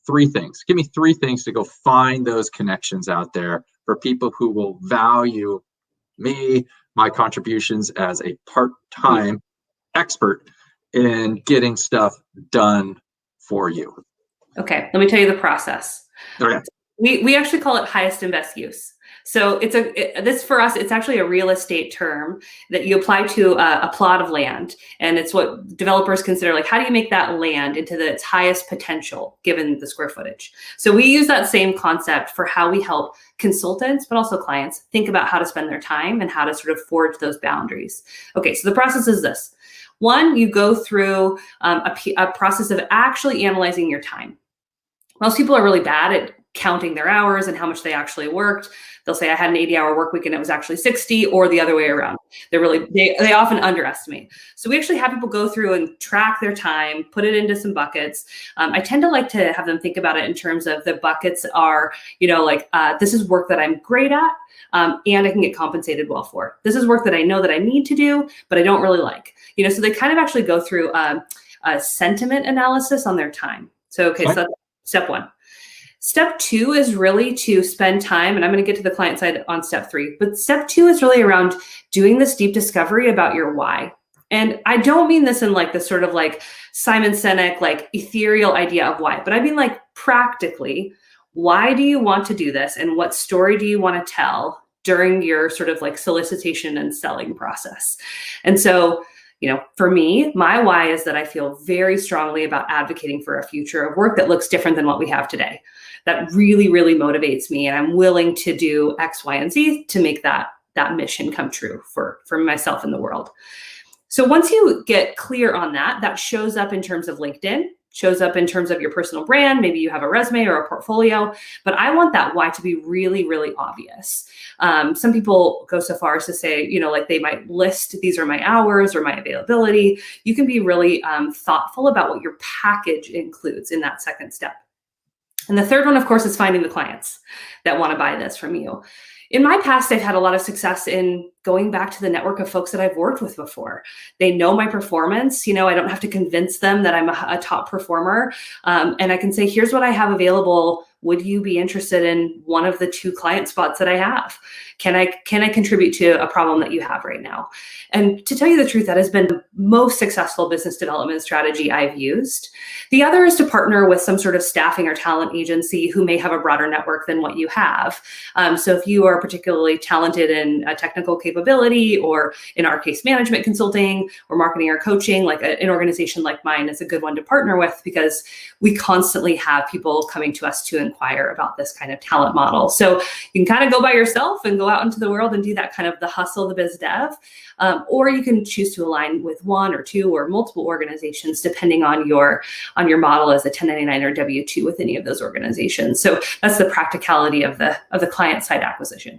three things. Give me three things to go find those connections out there for people who will value me, my contributions as a part-time expert in getting stuff done for you. Okay, let me tell you the process. Okay. We actually call it highest and best use. So this for us, it's actually a real estate term that you apply to a plot of land. And it's what developers consider, like, how do you make that land into its highest potential given the square footage? So we use that same concept for how we help consultants, but also clients, think about how to spend their time and how to sort of forge those boundaries. Okay, so the process is this. One, you go through a process of actually analyzing your time. Most people are really bad at counting their hours and how much they actually worked. They'll say, I had an 80-hour work week and it was actually 60, or the other way around. They often underestimate. So we actually have people go through and track their time, put it into some buckets. I tend to like to have them think about it in terms of the buckets are, this is work that I'm great at, and I can get compensated well for. This is work that I know that I need to do, but I don't really like. So they kind of actually go through a sentiment analysis on their time. So that's step one. Step two is really to spend time, and I'm going to get to the client side on step three, but step two is really around doing this deep discovery about your why. And I don't mean this in like the sort of like Simon Sinek, like ethereal idea of why, but I mean like practically, why do you want to do this? And what story do you want to tell during your sort of like solicitation and selling process? And so, for me, my why is that I feel very strongly about advocating for a future of work that looks different than what we have today. That really, really motivates me. And I'm willing to do X, Y, and Z to make that mission come true for myself and the world. So once you get clear on that, that shows up in terms of LinkedIn, shows up in terms of your personal brand. Maybe you have a resume or a portfolio, but I want that why to be really, really obvious. Some people go so far as to say, like they might list, these are my hours or my availability. You can be really thoughtful about what your package includes in that second step. And the third one, of course, is finding the clients that want to buy this from you. In my past, I've had a lot of success in going back to the network of folks that I've worked with before. They know my performance. I don't have to convince them that I'm a top performer. And I can say, here's what I have available. Would you be interested in one of the 2 client spots that I have? Can I contribute to a problem that you have right now? And to tell you the truth, that has been the most successful business development strategy I've used. The other is to partner with some sort of staffing or talent agency who may have a broader network than what you have. So if you are particularly talented in a technical capability, or in our case, management consulting or marketing or coaching, like an organization like mine is a good one to partner with, because we constantly have people coming to us to inquire about this kind of talent model. So you can kind of go by yourself and go out into the world and do that kind of the hustle, the biz dev, or you can choose to align with 1 or 2 or multiple organizations, depending on your model as a 1099 or W-2 with any of those organizations. So that's the practicality of the client side acquisition.